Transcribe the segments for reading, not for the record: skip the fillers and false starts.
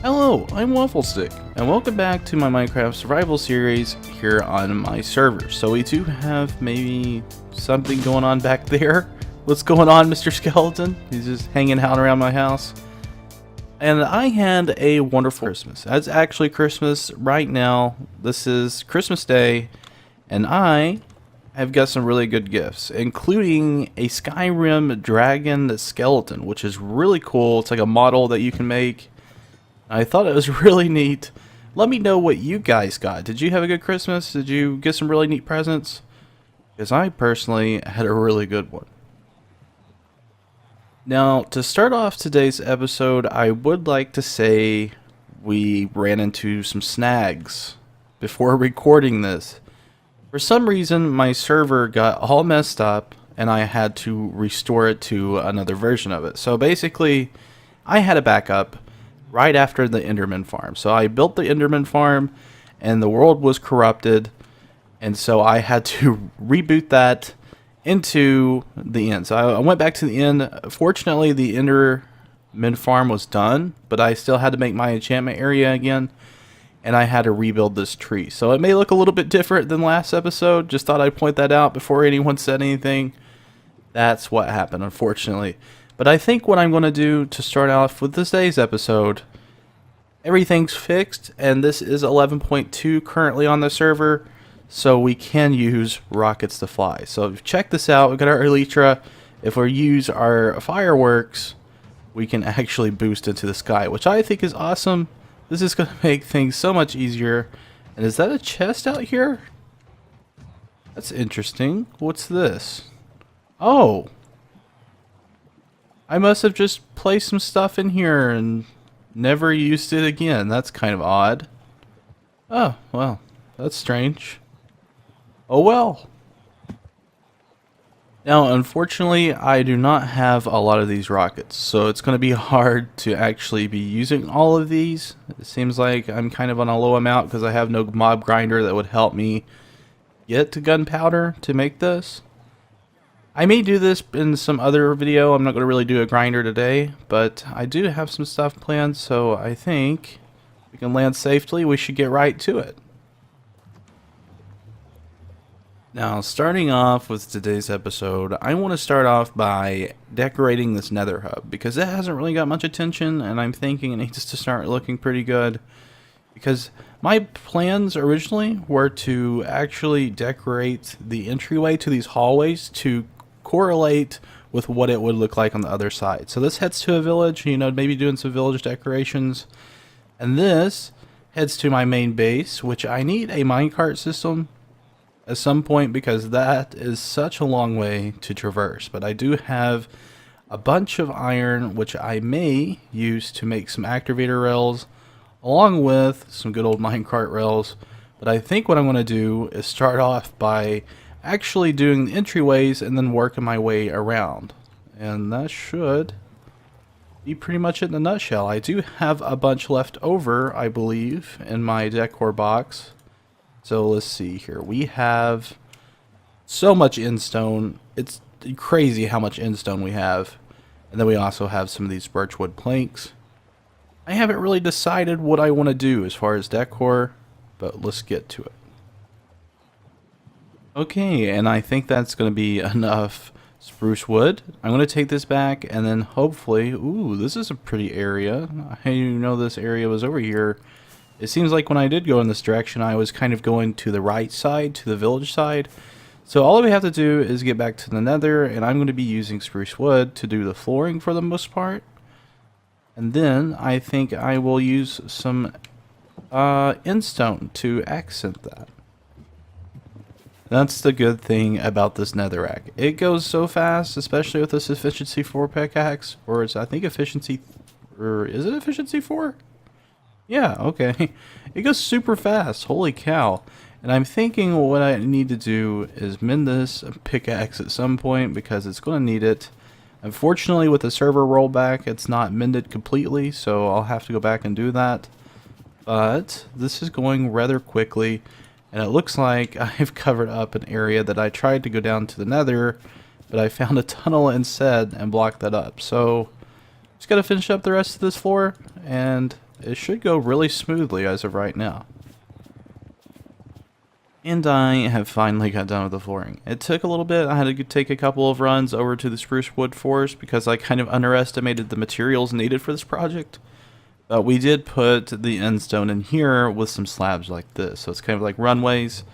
Hello, I'm Wafflestick, and welcome back to my Minecraft survival series here on my server. So we do have maybe something going on back there. What's going on, Mr. Skeleton? He's just hanging out around my house. And I had a wonderful Christmas. It's actually Christmas right now. This is Christmas Day, and I have got some really good gifts, including a Skyrim dragon skeleton, which is really cool. It's like a model that you can make. I thought it was really neat. Let me know what you guys got. Did you have a good Christmas? Did you get some really neat presents? Because I personally had a really good one. Now, to start off today's episode, I would like to say we ran into some snags before recording this. For some reason, my server got all messed up and I had to restore it to another version of it. So basically, I had a backup right after the Enderman farm. So I built the Enderman farm and the world was corrupted, and so I had to reboot that into the end. So I went back to the end. Fortunately, the Enderman farm was done, but I still had to make my enchantment area again, and I had to rebuild this tree. So it may look a little bit different than last episode. Just thought I'd point that out before anyone said anything. That's what happened, unfortunately. But I think what I'm going to do to start off with today's episode, everything's fixed, and this is 11.2 currently on the server, so we can use rockets to fly. So check this out. We've got our elytra. If we use our fireworks, we can actually boost into the sky, which I think is awesome. This is going to make things so much easier. And is that a chest out here? That's interesting. What's this? Oh, I must have just placed some stuff in here and never used it again. That's kind of odd. Oh, well, that's strange. Oh well. Now, unfortunately, I do not have a lot of these rockets, so it's going to be hard to actually be using all of these. It seems like I'm kind of on a low amount because I have no mob grinder that would help me get to gunpowder to make this. I may do this in some other video. I'm not going to really do a grinder today, but I do have some stuff planned, so I think we can land safely. We should get right to it. Now, starting off with today's episode, I want to start off by decorating this Nether hub, because it hasn't really got much attention, and I'm thinking it needs to start looking pretty good. Because my plans originally were to actually decorate the entryway to these hallways to correlate with what it would look like on the other side. So this heads to a village, maybe doing some village decorations. And this heads to my main base, which I need a minecart system at some point because that is such a long way to traverse. But I do have a bunch of iron, which I may use to make some activator rails, along with some good old minecart rails. But I think what I'm going to do is start off by actually doing the entryways and then working my way around. And that should be pretty much it in a nutshell. I do have a bunch left over, I believe, in my decor box. So let's see here. We have so much endstone. It's crazy how much endstone we have. And then we also have some of these birchwood planks. I haven't really decided what I want to do as far as decor, but let's get to it. Okay, and I think that's going to be enough spruce wood. I'm going to take this back and then hopefully... Ooh, this is a pretty area. I didn't know this area was over here. It seems like when I did go in this direction, I was kind of going to the right side, to the village side. So all we have to do is get back to the nether, and I'm going to be using spruce wood to do the flooring for the most part. And then I think I will use some endstone to accent that. That's the good thing about this netherrack. It goes so fast, especially with this efficiency 4 pickaxe, or it's I think efficiency, or is it efficiency 4? Yeah, okay. It goes super fast. Holy cow. And I'm thinking what I need to do is mend this pickaxe at some point because it's going to need it. Unfortunately, with the server rollback, it's not mended completely, so I'll have to go back and do that. But this is going rather quickly. And it looks like I've covered up an area that I tried to go down to the nether, but I found a tunnel instead and blocked that up. So, just got to finish up the rest of this floor, and it should go really smoothly as of right now. And I have finally got done with the flooring. It took a little bit. I had to take a couple of runs over to the spruce wood forest because I kind of underestimated the materials needed for this project. But we did put the end stone in here with some slabs like this. So it's kind of like runways.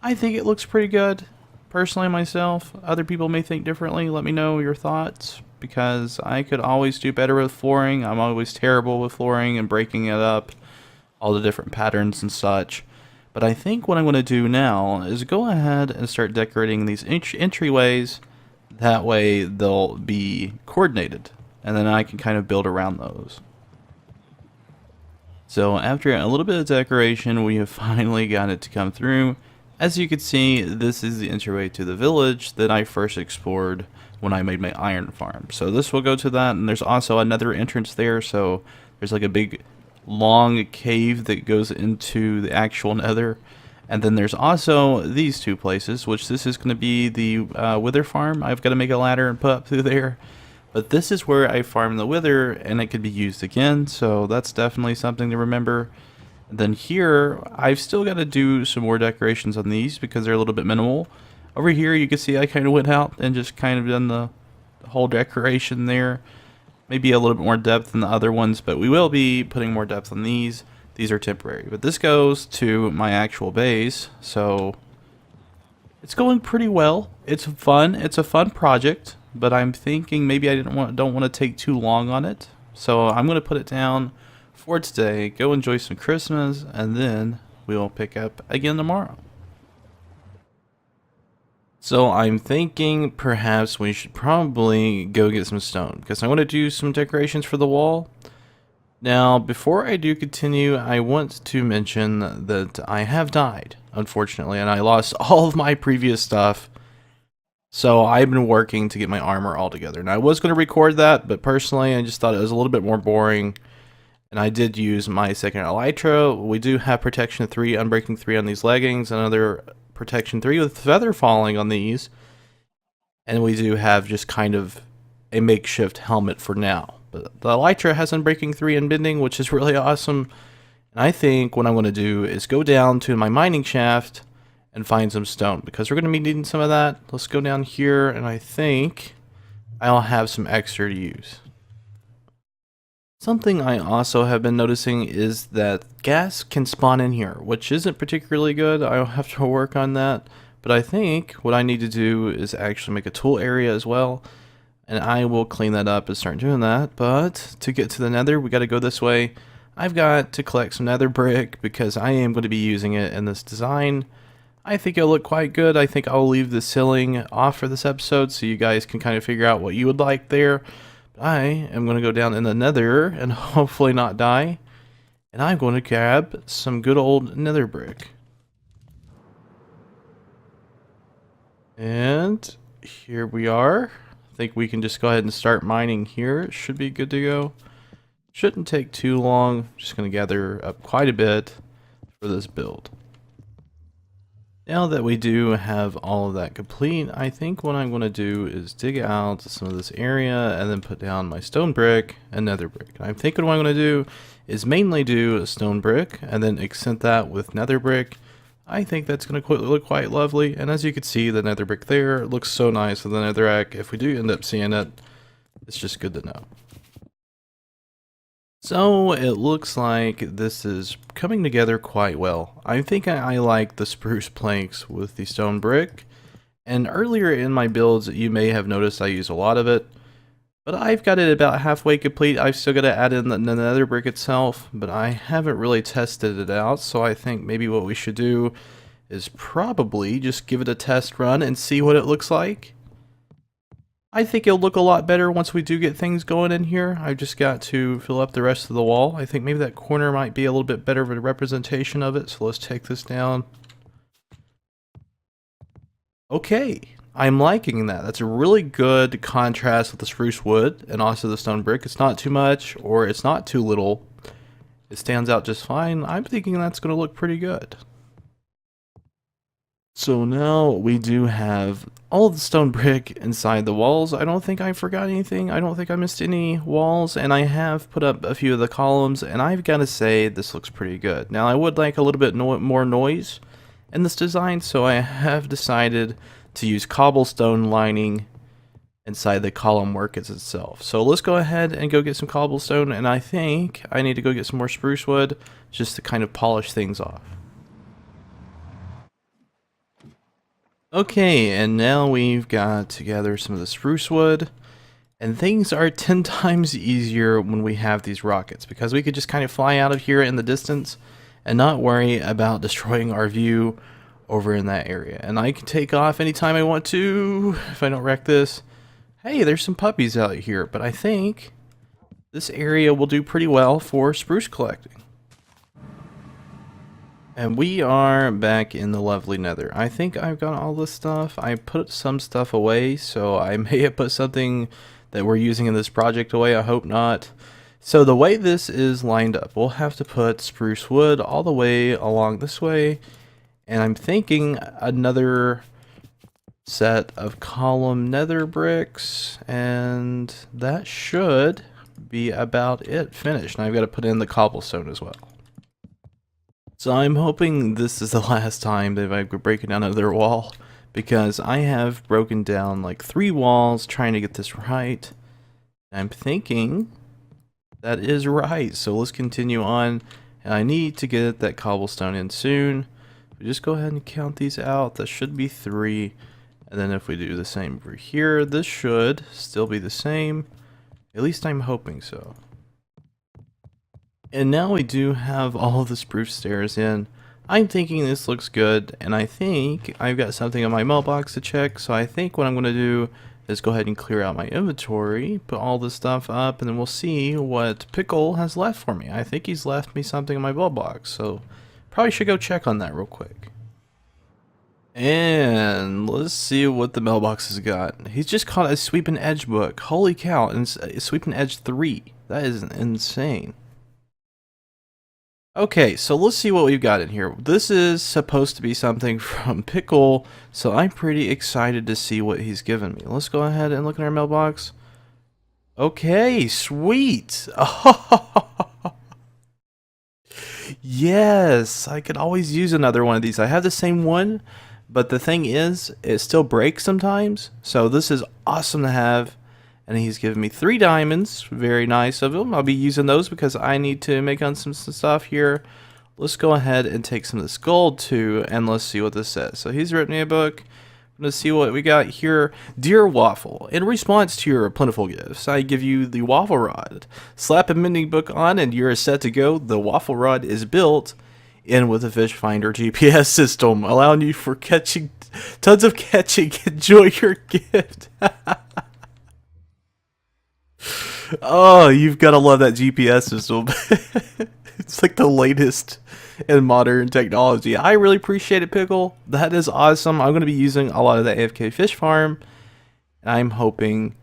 I think it looks pretty good. Personally, myself. Other people may think differently. Let me know your thoughts, because I could always do better with flooring. I'm always terrible with flooring and breaking it up, all the different patterns and such. But I think what I'm going to do now is go ahead and start decorating these entryways. That way they'll be coordinated, and then I can kind of build around those. So after a little bit of decoration, we have finally got it to come through. As you can see, this is the entryway to the village that I first explored when I made my iron farm. So this will go to that, and there's also another entrance there, so there's like a big long cave that goes into the actual nether. And then there's also these two places, which this is going to be the wither farm. I've got to make a ladder and put up through there. But this is where I farm the wither, and it could be used again, so that's definitely something to remember. Then here, I've still got to do some more decorations on these because they're a little bit minimal. Over here, you can see I kind of went out and just kind of done the whole decoration there. Maybe a little bit more depth than the other ones, but we will be putting more depth on these. These are temporary, but this goes to my actual base, so it's going pretty well. It's fun. It's a fun project, but I'm thinking maybe I don't want to take too long on it, so I'm going to put it down for today, go enjoy some Christmas, and then we'll pick up again tomorrow. So I'm thinking perhaps we should probably go get some stone, because I want to do some decorations for the wall. Now, before I do continue, I want to mention that I have died, unfortunately, and I lost all of my previous stuff. So I've been working to get my armor all together. And I was going to record that, but personally I just thought it was a little bit more boring. And I did use my second elytra. We do have protection 3, unbreaking 3 on these leggings, another protection 3 with feather falling on these. And we do have just kind of a makeshift helmet for now. But the elytra has unbreaking 3 and bending, which is really awesome. And I think what I'm going to do is go down to my mining shaft and find some stone, because we're going to be needing some of that. Let's go down here, and I think I'll have some extra to use. Something I also have been noticing is that gas can spawn in here, which isn't particularly good. I'll have to work on that. But I think what I need to do is actually make a tool area as well. And I will clean that up and start doing that. But to get to the nether, we got to go this way. I've got to collect some nether brick because I am going to be using it in this design. I think it'll look quite good. I think I'll leave the ceiling off for this episode so you guys can kind of figure out what you would like there. I am going to go down in the nether and hopefully not die. And I'm going to grab some good old nether brick. And here we are. I think we can just go ahead and start mining here. It should be good to go. Shouldn't take too long. Just going to gather up quite a bit for this build. Now that we do have all of that complete, I think what I'm going to do is dig out some of this area and then put down my stone brick and nether brick. And I'm thinking what I'm going to do is mainly do a stone brick and then accent that with nether brick. I think that's going to look quite lovely. And as you can see, the nether brick there looks so nice with the netherrack. If we do end up seeing it, it's just good to know. So it looks like this is coming together quite well. I think I like the spruce planks with the stone brick. And earlier in my builds, you may have noticed I use a lot of it. But I've got it about halfway complete. I've still got to add in the nether brick itself, but I haven't really tested it out. So I think maybe what we should do is probably just give it a test run and see what it looks like. I think it'll look a lot better once we do get things going in here. I've just got to fill up the rest of the wall. I think maybe that corner might be a little bit better of a representation of it. So let's take this down. Okay, I'm liking that. That's a really good contrast with the spruce wood and also the stone brick. It's not too much or it's not too little. It stands out just fine. I'm thinking that's going to look pretty good. So now we do have all the stone brick inside the walls. I don't think I forgot anything. I don't think I missed any walls, and I have put up a few of the columns, and I've got to say this looks pretty good. Now I would like a little bit more noise in this design, so I have decided to use cobblestone lining inside the column work itself. So let's go ahead and go get some cobblestone, and I think I need to go get some more spruce wood just to kind of polish things off. Okay, and now we've got to gather some of the spruce wood, and things are 10 times easier when we have these rockets, because we could just kind of fly out of here in the distance and not worry about destroying our view over in that area. And I can take off anytime I want to if I don't wreck this. Hey, there's some puppies out here, but I think this area will do pretty well for spruce collecting. And we are back in the lovely Nether. I think I've got all this stuff. I put some stuff away, so I may have put something that we're using in this project away. I hope not. So the way this is lined up, we'll have to put spruce wood all the way along this way. And I'm thinking another set of column nether bricks, and that should be about it finished. Now I've got to put in the cobblestone as well. So I'm hoping this is the last time that I'm breaking down another wall, because I have broken down like 3 walls trying to get this right. I'm thinking that is right, so let's continue on, and I need to get that cobblestone in soon. We just go ahead and count these out. That should be 3, and then if we do the same over here, this should still be the same. At least I'm hoping so. And now we do have all of the spruce stairs in. I'm thinking this looks good, and I think I've got something in my mailbox to check, so I think what I'm going to do is go ahead and clear out my inventory, put all this stuff up, and then we'll see what Pickle has left for me. I think he's left me something in my mailbox, so probably should go check on that real quick. And let's see what the mailbox has got. He's just caught a Sweeping Edge book. Holy cow, and it's Sweeping Edge 3. That is insane. Okay, so let's see what we've got in here. This is supposed to be something from Pickle, so I'm pretty excited to see what he's given me. Let's go ahead and look in our mailbox. Okay, sweet. Yes, I could always use another one of these. I have the same one, but the thing is, it still breaks sometimes, so this is awesome to have. And he's given me 3 diamonds. Very nice of him. I'll be using those because I need to make on some stuff here. Let's go ahead and take some of this gold too, and let's see what this says. So he's written me a book. I'm going to see what we got here. Dear Waffle, in response to your plentiful gifts, I give you the Waffle Rod. Slap a mending book on and you're set to go. The Waffle Rod is built in with a fish finder GPS system, allowing you for catching tons of catching. Enjoy your gift. Oh, you've got to love that GPS system. It's like the latest in modern technology. I really appreciate it, Pickle. That is awesome. I'm going to be using a lot of the AFK fish farm. And I'm hoping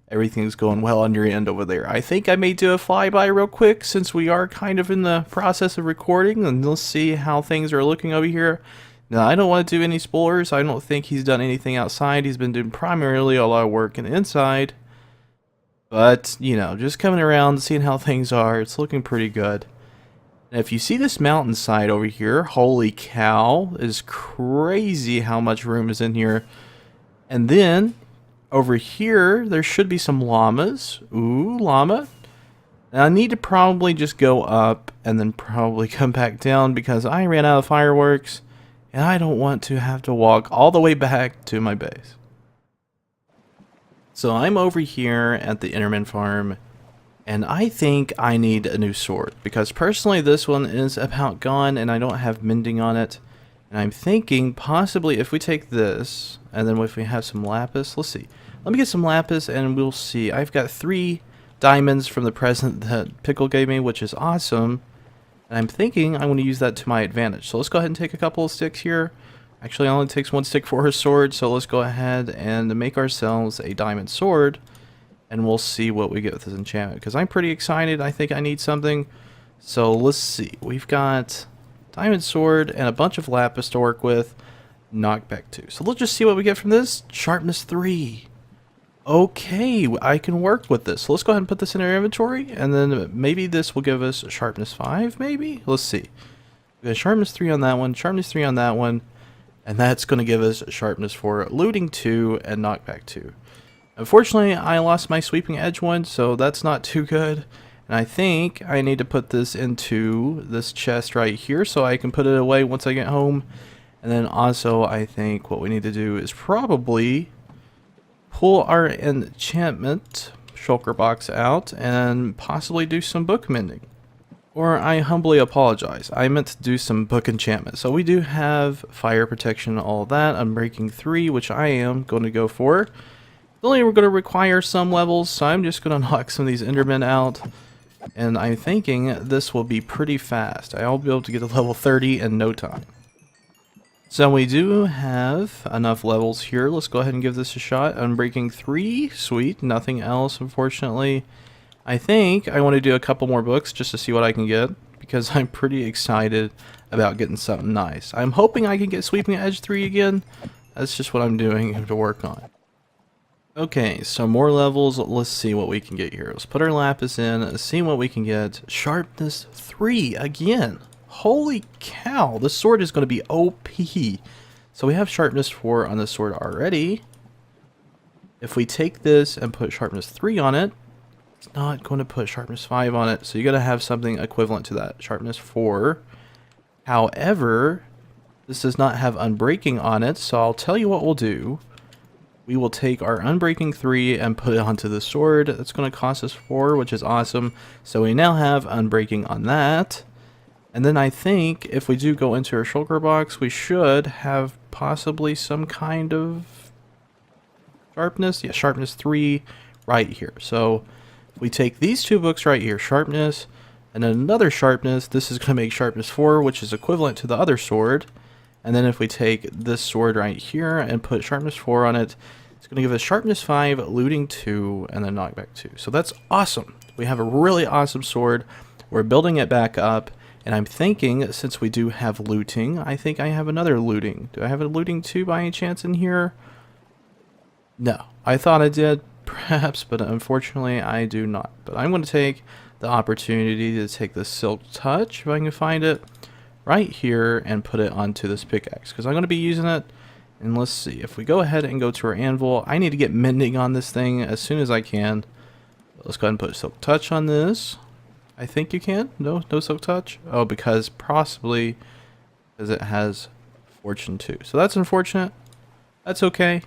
everything's going well on your end over there. I think I may do a flyby real quick since we are kind of in the process of recording. And let's see how things are looking over here. Now, I don't want to do any spoilers. I don't think he's done anything outside. He's been doing primarily a lot of work in the inside. But, you know, just coming around, seeing how things are, it's looking pretty good. And if you see this mountainside over here, holy cow, it's crazy how much room is in here. And then, over here, there should be some llamas. Ooh, llama. Now, I need to probably just go up and then probably come back down because I ran out of fireworks. And I don't want to have to walk all the way back to my base. So I'm over here at the Enderman farm, and I think I need a new sword, because personally this one is about gone and I don't have mending on it. And I'm thinking possibly if we take this, and then if we have some lapis, let's see. Let me get some lapis and we'll see. I've got 3 diamonds from the present that Pickle gave me, which is awesome. And I'm thinking I want to use that to my advantage. So let's go ahead and take a couple of sticks here. Actually, it only takes 1 stick for a sword, so let's go ahead and make ourselves a diamond sword, and we'll see what we get with this enchantment, because I'm pretty excited. I think I need something. So let's see. We've got diamond sword and a bunch of lapis to work with. knockback 2. So let's just see what we get from this. Sharpness 3. Okay, I can work with this. So let's go ahead and put this in our inventory, and then maybe this will give us sharpness 5, maybe? Let's see. We got sharpness 3 on that one, sharpness 3 on that one, and that's going to give us sharpness 4, looting 2, and knockback 2. Unfortunately, I lost my sweeping edge one, so that's not too good. And I think I need to put this into this chest right here so I can put it away once I get home. And then also, I think what we need to do is probably pull our enchantment shulker box out and possibly do some book mending. Or I humbly apologize, I meant to do some book enchantment. So we do have fire protection, all that, Unbreaking 3, which I am going to go for. Only we're going to require some levels, so I'm just going to knock some of these endermen out. And I'm thinking this will be pretty fast. I'll be able to get to level 30 in no time. So we do have enough levels here. Let's go ahead and give this a shot. Unbreaking 3, sweet. Nothing else, unfortunately. I think I want to do a couple more books just to see what I can get, because I'm pretty excited about getting something nice. I'm hoping I can get Sweeping Edge 3 again. That's just what I'm doing to work on. Okay, so more levels. Let's see what we can get here. Let's put our lapis in, see what we can get. Sharpness 3 again. Holy cow, this sword is going to be OP. So we have sharpness 4 on this sword already. If we take this and put sharpness 3 on it, it's not going to put sharpness 5 on it. So you got to have something equivalent to that. Sharpness 4. However, this does not have unbreaking on it. So I'll tell you what we'll do. We will take our Unbreaking 3 and put it onto the sword. That's going to cost us 4, which is awesome. So we now have Unbreaking on that. And then I think if we do go into our shulker box, we should have possibly some kind of sharpness. Yeah, sharpness 3 right here. So if we take these two books right here, sharpness, and then another sharpness, this is going to make sharpness 4, which is equivalent to the other sword. And then if we take this sword right here and put sharpness 4 on it, it's going to give us sharpness 5, looting 2, and then knockback 2. So that's awesome. We have a really awesome sword. We're building it back up. And I'm thinking, since we do have looting, I think I have another looting. Do I have a looting 2 by any chance in here? No. I thought I did, perhaps, but unfortunately I do not. But I'm going to take the opportunity to take the Silk Touch, if I can find it, right here and put it onto this pickaxe, because I'm going to be using it. And let's see, if we go ahead and go to our anvil, I need to get mending on this thing as soon as I can. Let's go ahead and put Silk Touch on this. I think you can. No Silk Touch. Oh, because possibly because it has Fortune 2. So that's unfortunate. That's okay.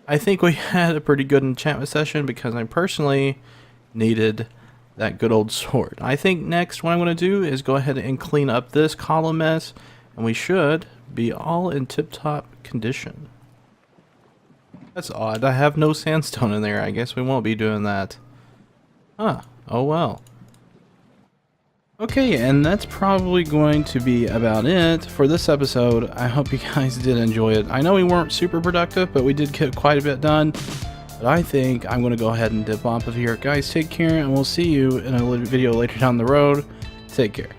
I think we had a pretty good enchantment session because I personally needed that good old sword. I think next what I'm going to do is go ahead and clean up this column mess, and we should be all in tip-top condition. That's odd. I have no sandstone in there. I guess we won't be doing that. Huh. Oh well. Okay, and that's probably going to be about it for this episode. I hope you guys did enjoy it. I know we weren't super productive, but we did get quite a bit done. But I think I'm going to go ahead and dip off of here. Guys, take care, and we'll see you in a video later down the road. Take care.